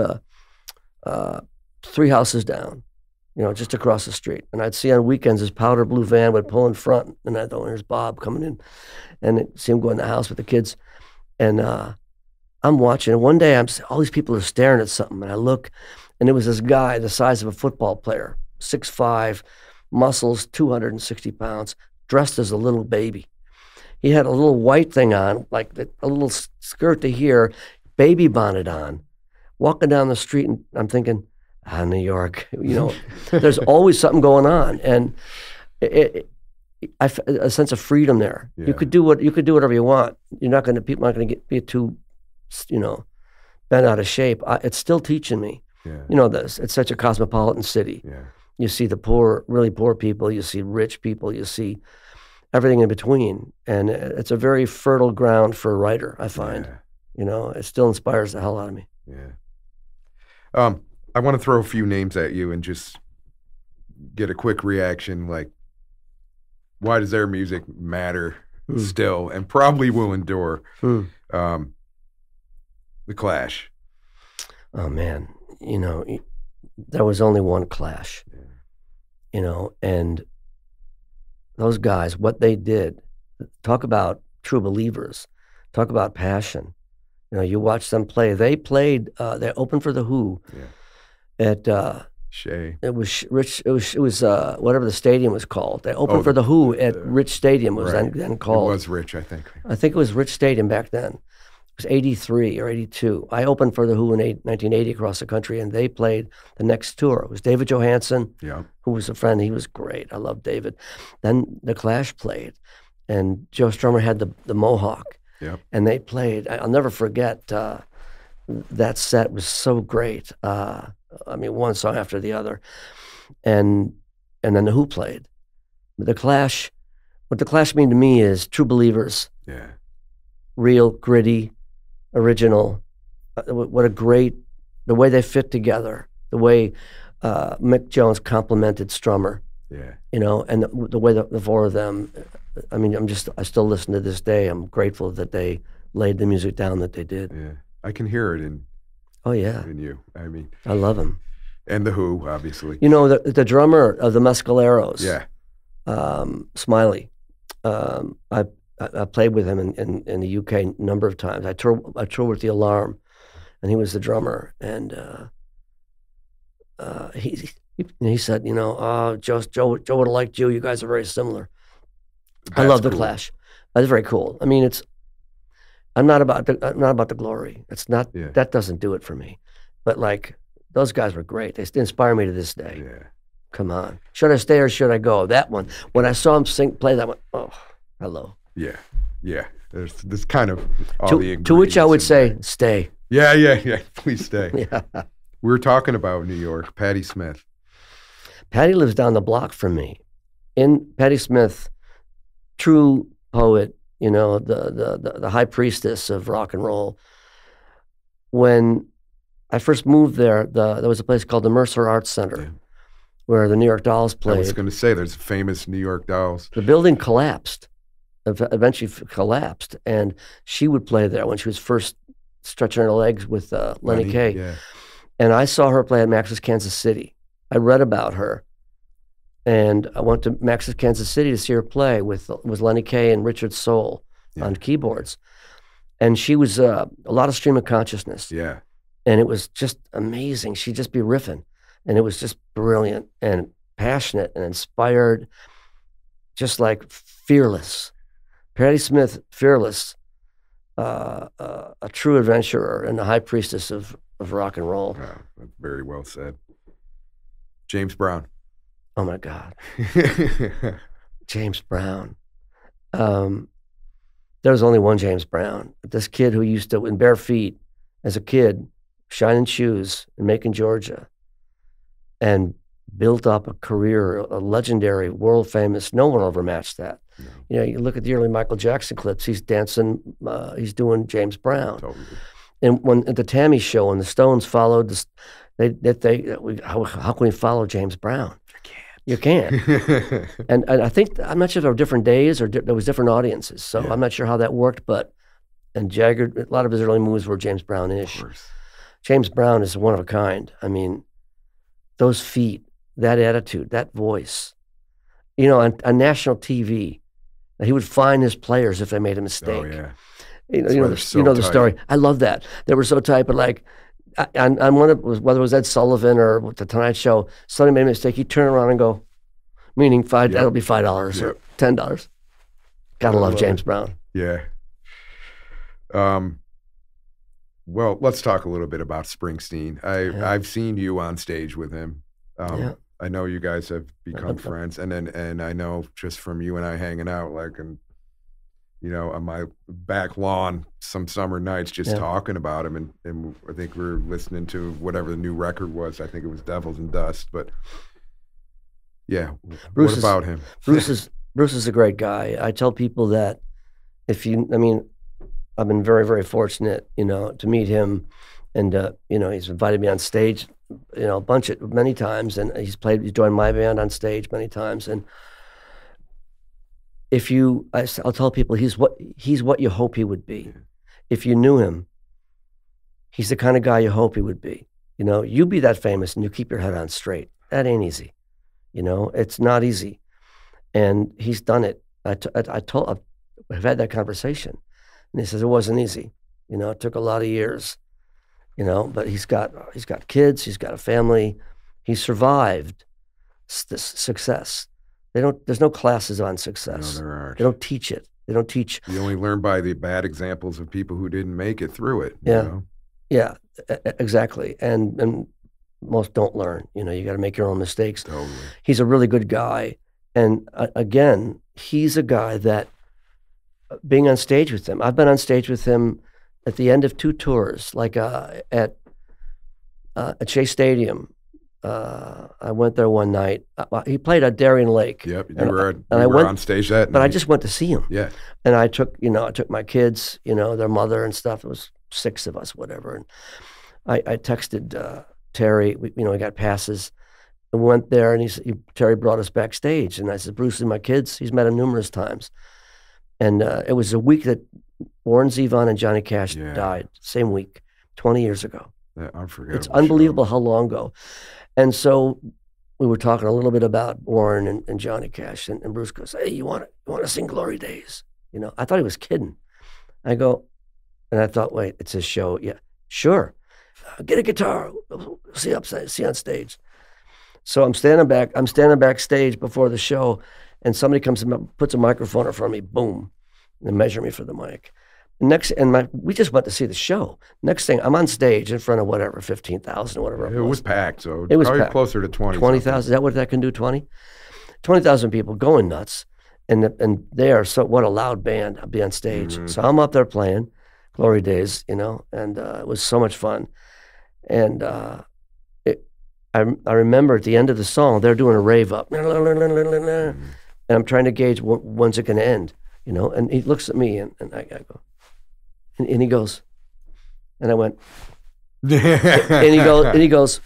3 houses down, you know, just across the street. And I'd see on weekends his powder blue van would pull in front, and I'd go, here's Bob coming in, and I'd see him go in the house with the kids. And I'm watching, and one day all these people are staring at something, and I look, and it was this guy the size of a football player, 6'5", muscles, 260 pounds, dressed as a little baby. He had a little white thing on, like a little skirt to here, baby bonnet on, walking down the street, and I'm thinking, New York, you know, there's always something going on, and a sense of freedom there. Yeah. You could do whatever you want. People aren't going to be too, you know, bent out of shape. It's still teaching me. Yeah. You know, it's such a cosmopolitan city. Yeah. You see the poor, really poor people. You see rich people. You see everything in between, and it's a very fertile ground for a writer, I find. Yeah. You know, it still inspires the hell out of me. Yeah. I want to throw a few names at you and just get a quick reaction. Like, why does their music matter still, and probably will endure? The Clash. Oh man, you know, there was only one Clash. Yeah. You know, and those guys, what they did, talk about true believers, talk about passion. You know, you watch them play. They played. They opened for The Who. Yeah. At Shea. It was Rich. It was whatever the stadium was called. They opened for The Who at Rich Stadium. Was right. then called. It was Rich, I think. I think it was Rich Stadium back then. It was 83 or 82. I opened for The Who in 1980 across the country, and they played the next tour. It was David Johansen, who was a friend. He was great. I loved David. Then the Clash played, and Joe Strummer had the mohawk. Yep. And they played. I'll never forget. That set was so great. I mean, one song after the other, and then The Who played. The Clash, what the Clash mean to me is true believers. Yeah. Real, gritty, original. What a great, the way they fit together, the way Mick Jones complimented Strummer. Yeah. You know, and the way the 4 of them. I mean, I still listen to this day. I'm grateful that they laid the music down that they did. Yeah, I can hear it in. Oh yeah, in you. I mean, I love him. And The Who, obviously. You know, the drummer of the Mescaleros. Yeah. Smiley. I played with him in the UK a number of times. I toured with The Alarm, and he was the drummer. And he said, you know, Joe would have liked you. You guys are very similar. I love the Clash. That's very cool. I mean, I'm not about the glory. It's not that doesn't do it for me. But like those guys were great. They inspire me to this day. Yeah. Come on. Should I stay or should I go? That one. When I saw him play that one, oh, hello. Yeah. Yeah. There's this kind of all the to which I would say, stay. Yeah. Please stay. Yeah. We were talking about New York, Patti Smith. Patti lives down the block from me. Patti Smith, true poet, you know, the high priestess of rock and roll. When I first moved there, there was a place called the Mercer Arts Center where the New York Dolls played. I was going to say, there's famous New York Dolls. The building collapsed, eventually collapsed, and she would play there when she was first stretching her legs with Lenny Kaye. Yeah. And I saw her play at Max's Kansas City. I read about her. And I went to Max's Kansas City to see her play with Lenny Kaye and Richard Soul on keyboards. And she was a lot of stream of consciousness. Yeah. And it was just amazing. She'd just be riffing. And it was just brilliant and passionate and inspired, just like fearless. Patti Smith, fearless, a true adventurer and the high priestess of rock and roll. Wow, that's very well said. James Brown. Oh my God. James Brown. There was only one James Brown. This kid who used to, in bare feet, as a kid, shining shoes in Macon, Georgia, and built up a career, a legendary, world famous, no one overmatched that. No. You know, you look at the early Michael Jackson clips, he's dancing, he's doing James Brown. Totally. And when at the Tammy show, when the Stones followed, how can we follow James Brown? You can't. And I think, I'm not sure if there were different days or there was different audiences. So I'm not sure how that worked, and Jagger, a lot of his early moves were James Brown-ish. James Brown is one of a kind. I mean, those feet, that attitude, that voice. You know, on national TV, he would fine his players if they made a mistake. Oh, yeah. You know the story. I love that. They were so tight, but like, on one of, whether it was Ed Sullivan or the Tonight Show, somebody made a mistake, he'd turn around and go, meaning that'll be $5 or $10. Gotta love James Brown. Yeah. Well, let's talk a little bit about Springsteen. I've seen you on stage with him. I know you guys have become friends, and I know just from you and I hanging out, like, and you know, on my back lawn some summer nights, just talking about him, and I think we were listening to whatever the new record was. I think it was Devils and Dust, but yeah, what about him? Bruce is a great guy. I tell people that I've been very, very fortunate, you know, to meet him, and you know, he's invited me on stage, you know, many times, and he's joined my band on stage many times, and I'll tell people he's what you hope he would be. If you knew him, he's the kind of guy you hope he would be. You know, you be that famous and you keep your head on straight. That ain't easy. You know, it's not easy, and he's done it. I've had that conversation. And he says it wasn't easy. You know, it took a lot of years. You know, but he's got kids. He's got a family. He survived this success. There's no classes on success. No, there aren't. They don't teach it. They don't teach. You only learn by the bad examples of people who didn't make it through it. Yeah, you know? Yeah, exactly. And most don't learn. You know, you got to make your own mistakes. Totally. He's a really good guy, and again, he's a guy that being on stage with him. I've been on stage with him at the end of 2 tours, like at Shea Stadium. I went there one night. He played at Darien Lake. Yep, you were on stage that night. But I just went to see him. Yeah. And I took my kids, you know, their mother and stuff. It was 6 of us, whatever. And I texted Terry. We got passes. And went there, and Terry brought us backstage. And I said, Bruce and my kids, he's met him numerous times. And it was a week that Warren Zevon and Johnny Cash died, same week, 20 years ago. Yeah, I forget. It's unbelievable how long ago. And so we were talking a little bit about Warren and Johnny Cash, and Bruce goes, hey, you want to sing Glory Days? You know, I thought he was kidding. I go, and I thought, wait, it's his show. Yeah, sure. Get a guitar. See on stage. So I'm standing backstage before the show, and somebody comes and puts a microphone in front of me, boom, and measure me for the mic. We just went to see the show. Next thing, I'm on stage in front of whatever, 15,000 or whatever it was. It was packed, so it was probably packed. Closer to 20. 20,000, is that what that can do, 20? 20,000 people going nuts. And they are, so what a loud band. I'll be on stage. Mm-hmm. So I'm up there playing Glory Days, you know, and it was so much fun. And I remember at the end of the song, they're doing a rave up. Mm-hmm. And I'm trying to gauge when's it going to end, you know? And he looks at me, and I go, and he goes, and I went, and he goes,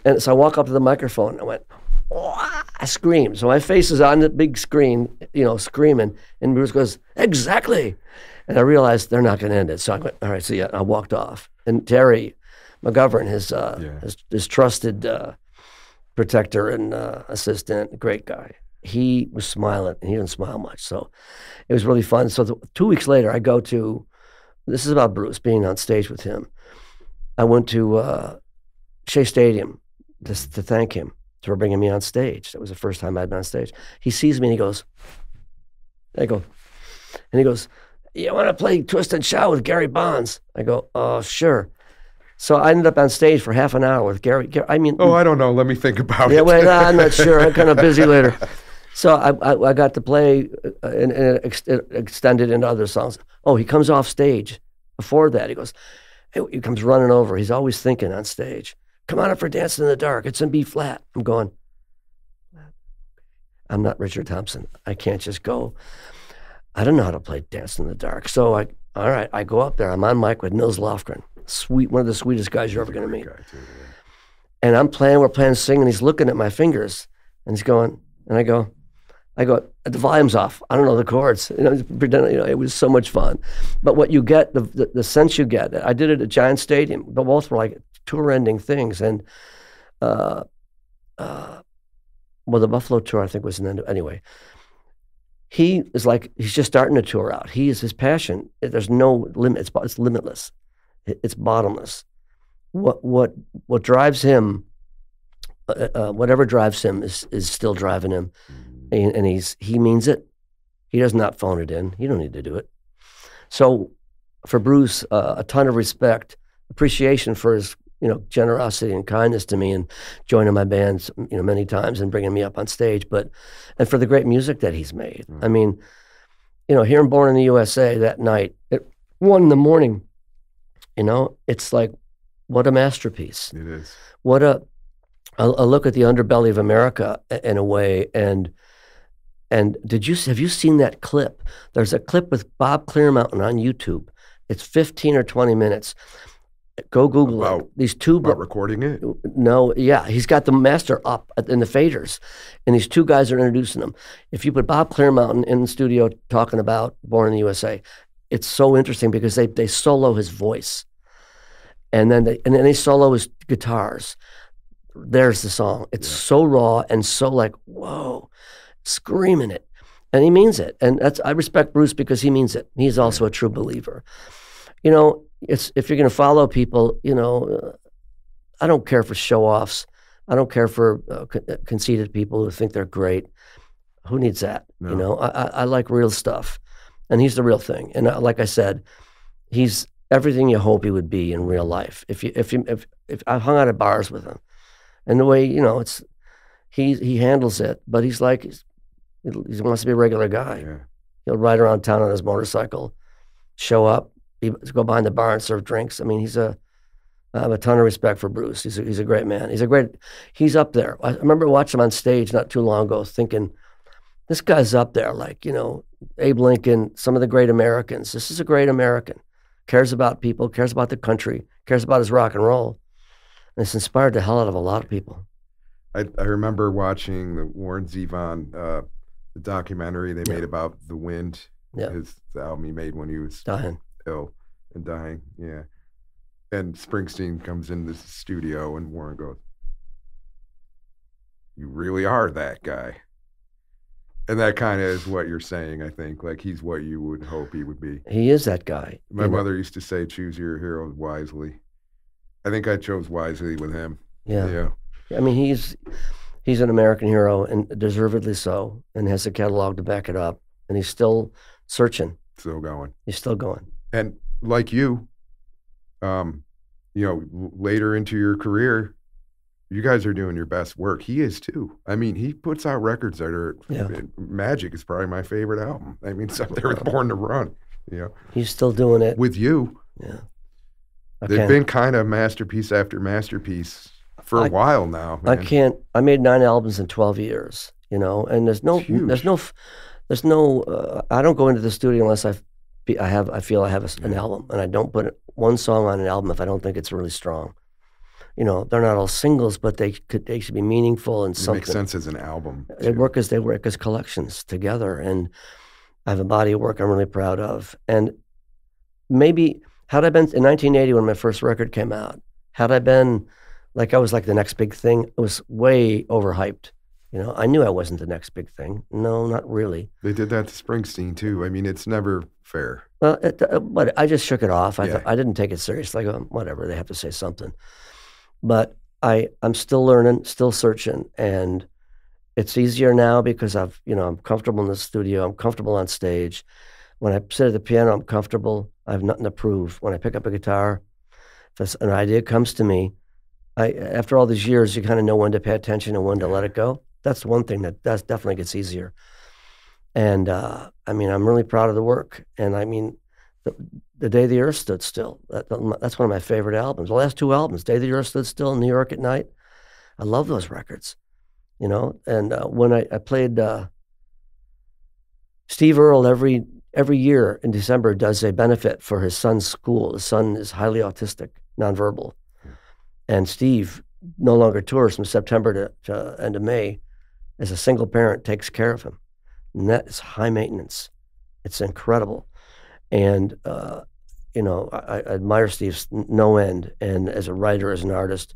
and so I walk up to the microphone, and I went, oh, I screamed. So my face is on the big screen, you know, screaming, and Bruce goes, exactly. And I realized they're not going to end it. So I went, all right, so yeah, I walked off. And Terry McGovern, his trusted protector and assistant, great guy. He was smiling, and he didn't smile much. So it was really fun. So 2 weeks later, I go to, this is about Bruce, being on stage with him. I went to Shea Stadium to thank him for bringing me on stage. That was the first time I'd been on stage. He sees me, and he goes, you want to play Twist and Shout with Gary Bonds? I go, oh, sure. So I ended up on stage for half an hour with Gary. I don't know. Let me think about it. Yeah, wait, I'm not sure. I'm kind of busy later. So I got to play and extended into other songs. Oh, he comes off stage. Before that, he goes, hey, he comes running over. He's always thinking on stage. Come on up for Dancing in the Dark. It's in B flat. I'm going, I'm not Richard Thompson. I can't just go. I don't know how to play Dancing in the Dark. So All right, I go up there. I'm on mic with Nils Lofgren, one of the sweetest guys you're ever going to meet. And we're playing, singing. He's looking at my fingers, and he's going, and I go, the volume's off. I don't know the chords. Pretending, it was so much fun. But what you get, the sense you get, I did it at Giant Stadium. But both were like tour-ending things. And the Buffalo tour, I think, was an end. Anyway, he is like, he's just starting to tour out. His passion. There's no limit. It's limitless. It's bottomless. What drives him, whatever drives him is still driving him. And he means it. He does not phone it in. You don't need to do it. So for Bruce, a ton of respect, appreciation for his generosity and kindness to me, and joining my bands many times and bringing me up on stage. And for the great music that he's made. I mean, hearing Born in the USA that night at 1 a.m, it's like, what a masterpiece. It is. What a look at the underbelly of America in a way. And have you seen that clip? There's a clip with Bob Clearmountain on YouTube. It's 15 or 20 minutes. Go Google it. These two about recording it? No, yeah. He's got the master up in the faders, and these two guys are introducing him. If you put Bob Clearmountain in the studio talking about Born in the USA, it's so interesting because they solo his voice. And then they solo his guitars. There's the song. It's so raw and so like, whoa, screaming it. And he means it. And I respect Bruce because he means it. He's also a true believer. If you're going to follow people, I don't care for show-offs. I don't care for conceited people who think they're great. Who needs that? No. I like real stuff. And he's the real thing. And like I said, he's everything you hope he would be in real life. If I hung out at bars with him, and the way he handles it, but he wants to be a regular guy. Yeah. He'll ride around town on his motorcycle, show up, go behind the bar and serve drinks. I mean, I have a ton of respect for Bruce. He's a great man. He's up there. I remember watching him on stage not too long ago, thinking, this guy's up there, like Abe Lincoln, some of the great Americans. This is a great American. Cares about people, cares about the country, cares about his rock and roll. And it's inspired the hell out of a lot of people. I remember watching the Warren Zevon, the documentary they made about The Wind, the album he made when he was ill and dying. Yeah. And Springsteen comes into the studio and Warren goes, "You really are that guy." And that kind of is what you're saying, I think. Like, he's what you would hope he would be. He is that guy. My mother used to say, choose your heroes wisely. I think I chose wisely with him. Yeah. I mean, he's an American hero, and deservedly so, and has a catalog to back it up. And he's still searching. Still going. He's still going. And like you, later into your career, you guys are doing your best work. He is too. I mean, he puts out records that are Magic is probably my favorite album. I mean, it's up there with Born to Run. He's still doing it with you. Yeah, they've been kind of masterpiece after masterpiece for a while now. Man. I made 9 albums in 12 years. And there's no. I don't go into the studio unless I feel I have an album, and I don't put one song on an album if I don't think it's really strong. They're not all singles, but they should be meaningful and something. It makes sense as an album. They work as collections together, and I have a body of work I'm really proud of. And maybe had I been in 1980 when my first record came out, had I been like I was like the next big thing, it was way overhyped. I knew I wasn't the next big thing. No, not really. They did that to Springsteen too. I mean, it's never fair. Well, but I just shook it off. I didn't take it seriously. Like, whatever, they have to say something. But I'm still learning, still searching, and it's easier now because I'm comfortable in the studio. I'm comfortable on stage. When I sit at the piano, I'm comfortable. I have nothing to prove. When I pick up a guitar, if an idea comes to me, after all these years, you kind of know when to pay attention and when to let it go. That's one thing that definitely gets easier. And I'm really proud of the work. And I mean, the Day the Earth Stood Still, that's one of my favorite albums. The last 2 albums, Day the Earth Stood Still, New York at Night. I love those records, And when I played Steve Earle every every year in December does a benefit for his son's school. His son is highly autistic, nonverbal. And Steve no longer tours from September to end of May. As a single parent, takes care of him. And that is high maintenance. It's incredible. And, you know, I admire Steve no end, and as a writer, as an artist,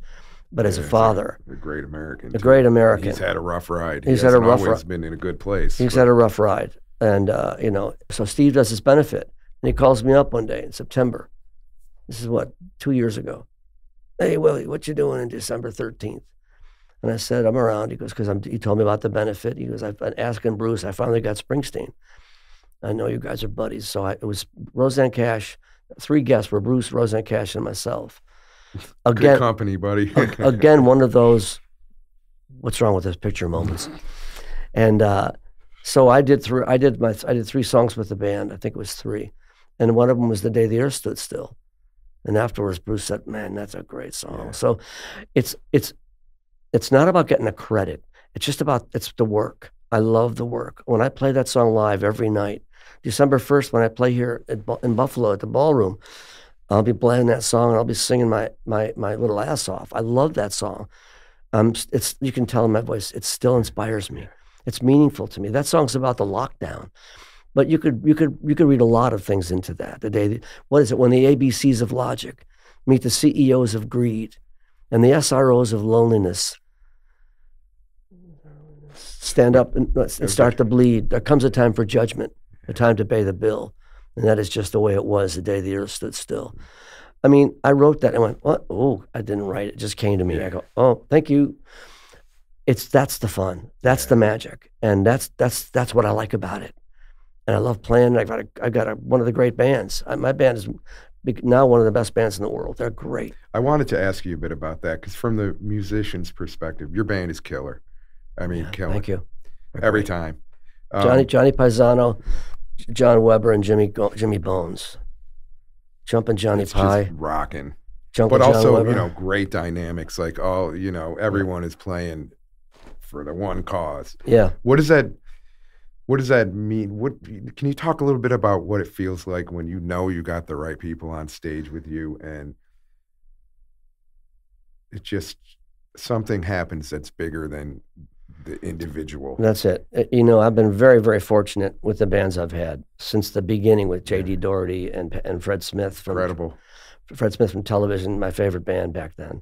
but as a father. A great American. A great American. He's had a rough ride. He's had a rough ride. Always been in a good place. He's had a rough ride. And, you know, so Steve does his benefit. And he calls me up one day in September. This is what, 2 years ago. Hey, Willie, what you doing on December 13th? And I said, I'm around. He goes, because he told me about the benefit. He goes, I've been asking Bruce. I finally got Springsteen. I know you guys are buddies. So it was Roseanne Cash. 3 guests were Bruce, Roseanne Cash, and myself. Again, good company, buddy. Again, one of those, what's wrong with this picture moments. And so I did 3 songs with the band. I think it was 3. And one of them was The Day the Earth Stood Still. And afterwards, Bruce said, man, that's a great song. Yeah. So it's not about getting a credit. It's just about, it's the work. I love the work. When I play that song live every night, December 1st, when I play here in Buffalo at the ballroom, I'll be playing that song and I'll be singing my little ass off. I love that song. You can tell in my voice, it still inspires me. It's meaningful to me. That song's about the lockdown. But you could read a lot of things into that. What is it? When the ABCs of logic meet the CEOs of greed and the SROs of loneliness, stand up and start to bleed. There comes a time for judgment, a time to pay the bill. And that is just the way it was the day the earth stood still. I mean, I wrote that and went, what? Oh, I didn't write it. It just came to me. I go, oh, thank you. That's the fun. That's the magic. And that's what I like about it. And I love playing. I've got one of the great bands. My band is now one of the best bands in the world. They're great. I wanted to ask you a bit about that because from the musician's perspective, your band is killer. I mean, killer. Thank you. Every time. Johnny Paisano, John Weber, and Jimmy Bones. Jumpin' Johnny Pie. Just rocking. But also, you know, great dynamics. Like, you know, everyone is playing for the one cause. Yeah. What does that mean? Can you talk a little bit about what it feels like when you know you got the right people on stage with you and it just, something happens that's bigger than the individual? That's it. You know, I've been very, very fortunate with the bands I've had since the beginning with J.D. Doherty and Fred Smith. Incredible. Fred Smith from Television, my favorite band back then.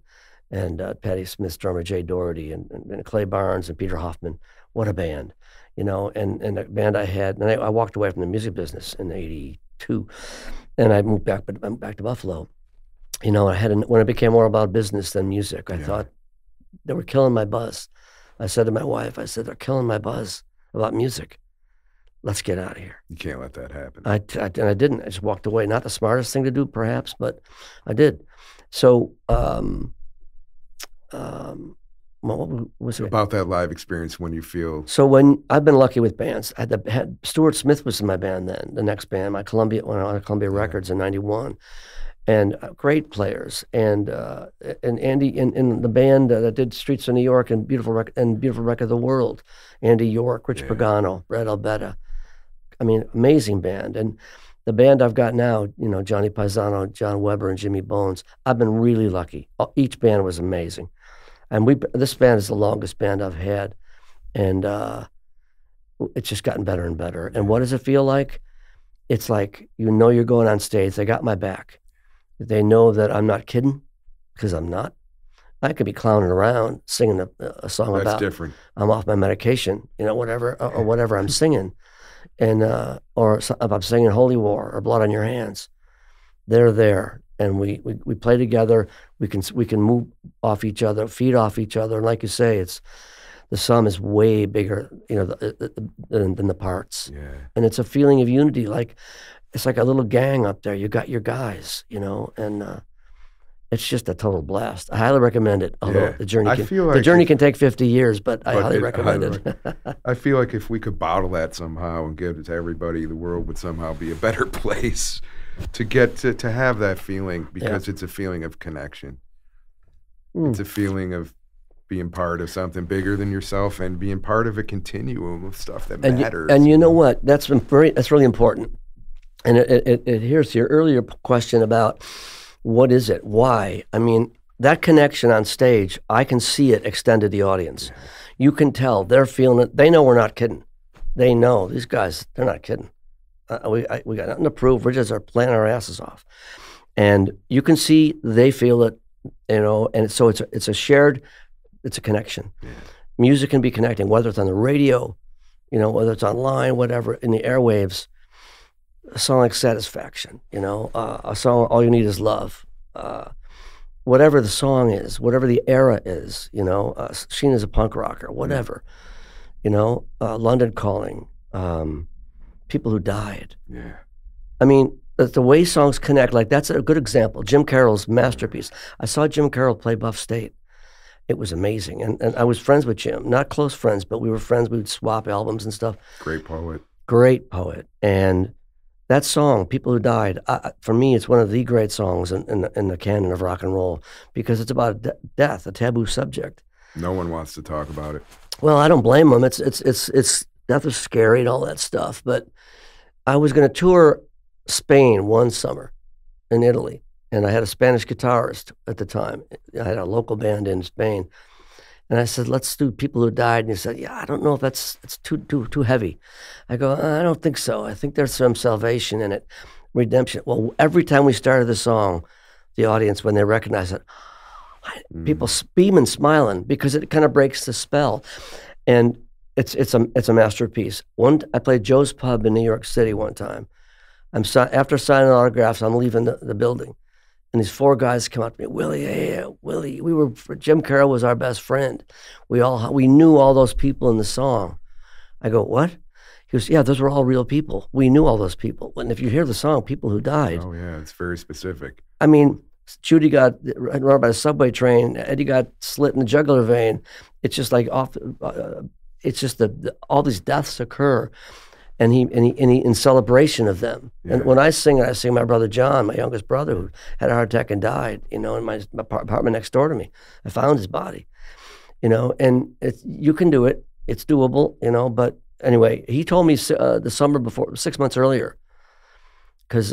And Patti Smith's drummer, Jay Doherty, and Clay Barnes and Peter Hoffman. What a band. You know, and the band I had, and I walked away from the music business in '82, and I moved back to Buffalo. You know, when it became more about business than music, I thought they were killing my buzz. I said to my wife, they're killing my buzz about music. Let's get out of here. You can't let that happen. And I didn't. I just walked away. Not the smartest thing to do, perhaps, but I did. So, what was it? About that live experience when you feel... So when I've been lucky with bands, I had Stuart Smith was in my band then, the next band, when I was Columbia Records in '91, and great players, and Andy in the band that did Streets of New York and Beautiful Wreck of the World, Andy York, Rich Pagano, Brad Albetta. I mean, amazing band. And the band I've got now, you know, Johnny Paisano, John Weber, and Jimmy Bones, I've been really lucky. Each band was amazing. And this band is the longest band I've had, and it's just gotten better and better. And what does it feel like? It's like, you know, you're going on stage. They got my back. They know that I'm not kidding, because I'm not. I could be clowning around singing a song about different. I'm off my medication, you know, whatever I'm singing, and or if I'm singing Holy War or Blood on Your Hands. They're there. And we play together. We can move off each other, feed off each other. And like you say, the sum is way bigger, you know, than the parts. Yeah. And it's a feeling of unity. Like it's like a little gang up there. You got your guys, you know, and it's just a total blast. I highly recommend it. Although the journey can take 50 years, but I highly recommend it. I feel like if we could bottle that somehow and give it to everybody, the world would somehow be a better place. To get to have that feeling, because it's a feeling of connection. It's a feeling of being part of something bigger than yourself and being part of a continuum of stuff that matters. And you know what? That's really important. And here's your earlier question about what is it? Why? I mean, that connection on stage, I can see it extend to the audience. Yeah. You can tell they're feeling it. They know we're not kidding. They know these guys, they're not kidding. We got nothing to prove. We're just playing our asses off. And you can see they feel it, you know, and so it's a shared, it's a connection. Yeah. Music can be connecting, whether it's on the radio, you know, whether it's online, whatever, in the airwaves. A song like Satisfaction, you know, a song, All You Need Is Love, whatever the song is, whatever the era is, you know, Sheena's a punk rocker, whatever, you know, London Calling, People Who Died. Yeah. I mean, the way songs connect, like that's a good example. Jim Carroll's masterpiece. I saw Jim Carroll play Buff State. It was amazing. And I was friends with Jim, not close friends, but we were friends. We would swap albums and stuff. Great poet. Great poet. And that song, People Who Died, for me, it's one of the great songs in the canon of rock and roll because it's about death, a taboo subject. No one wants to talk about it. Well, I don't blame them. It's death is scary and all that stuff. But I was going to tour Spain one summer in Italy, and I had a Spanish guitarist at the time. I had a local band in Spain. And I said, let's do People Who Died. And he said, yeah, I don't know if it's too heavy. I go, I don't think so. I think there's some salvation in it, redemption. Well, every time we started the song, the audience, when they recognize it, people beaming, smiling, because it kind of breaks the spell. And it's a masterpiece. I played Joe's Pub in New York City one time. After signing autographs, I'm leaving the building. And these four guys come up to me, Willie, hey, Willie, Jim Carroll was our best friend. We knew all those people in the song. I go, what? He goes, yeah, those were all real people. We knew all those people. And if you hear the song, People Who Died. Oh yeah, it's very specific. I mean, Judy got run by a subway train. Eddie got slit in the jugular vein. It's just like it's just all these deaths occur. And he in celebration of them. Yeah. And when I sing it, I sing my brother John, my youngest brother, who had a heart attack and died, you know, in my apartment next door to me. I found his body, you know, and you can do it. It's doable, you know, but anyway, he told me the summer before, 6 months earlier, because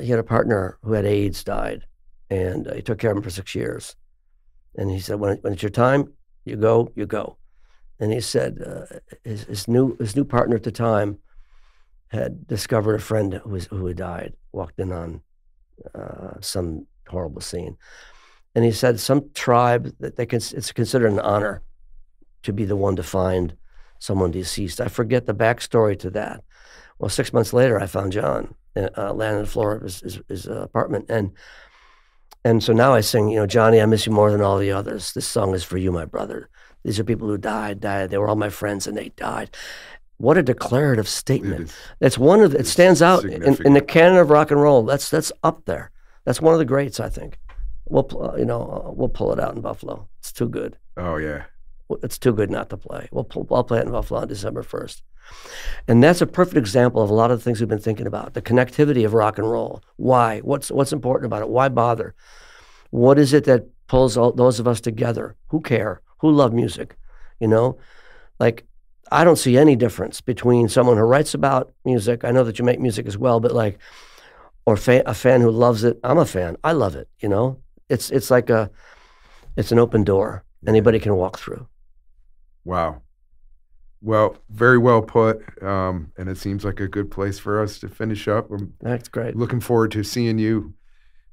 he had a partner who had AIDS, died, and he took care of him for 6 years. And he said, when it's your time, you go. And he said his new partner at the time had discovered a friend who had died, walked in on some horrible scene. And he said some tribe, it's considered an honor to be the one to find someone deceased. I forget the backstory to that. Well, 6 months later, I found John landing on the floor of his apartment. And so now I sing, you know, Johnny, I miss you more than all the others. This song is for you, my brother. These are people who died. They were all my friends and they died. What a declarative statement. It stands out in the canon of rock and roll. That's up there. That's one of the greats, I think. We'll pull it out in Buffalo. It's too good. Oh yeah. It's too good not to play. I'll play it in Buffalo on December 1st. And that's a perfect example of a lot of the things we've been thinking about. The connectivity of rock and roll. Why? What's important about it? Why bother? What is it that pulls those of us together who care, who love music? You know, like, I don't see any difference between someone who writes about music. I know that you make music as well, but like, or a fan who loves it. I'm a fan. I love it. You know, it's like it's an open door. Anybody can walk through. Wow. Well, very well put. And it seems like a good place for us to finish up. That's great. Looking forward to seeing you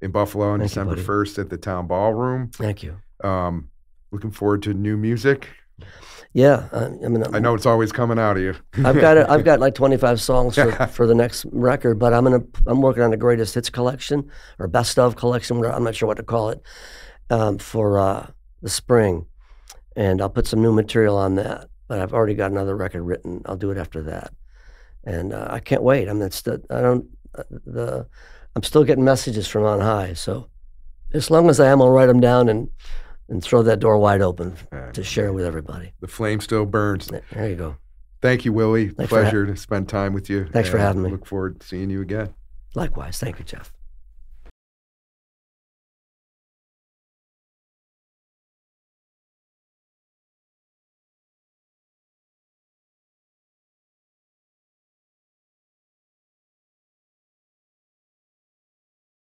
in Buffalo on December 1st at the Town Ballroom. Thank you. Looking forward to new music. Yeah, I know it's always coming out of you. I've got like 25 songs for the next record, but I'm working on the greatest hits collection or best of collection. I'm not sure what to call it for the spring, and I'll put some new material on that. But I've already got another record written. I'll do it after that, and I can't wait. I'm still getting messages from on high. So as long as I am, I'll write them down and throw that door wide open to share with everybody. The flame still burns. There you go. Thank you, Willie. Pleasure to spend time with you. Thanks for having me. Look forward to seeing you again. Likewise. Thank you, Jeff.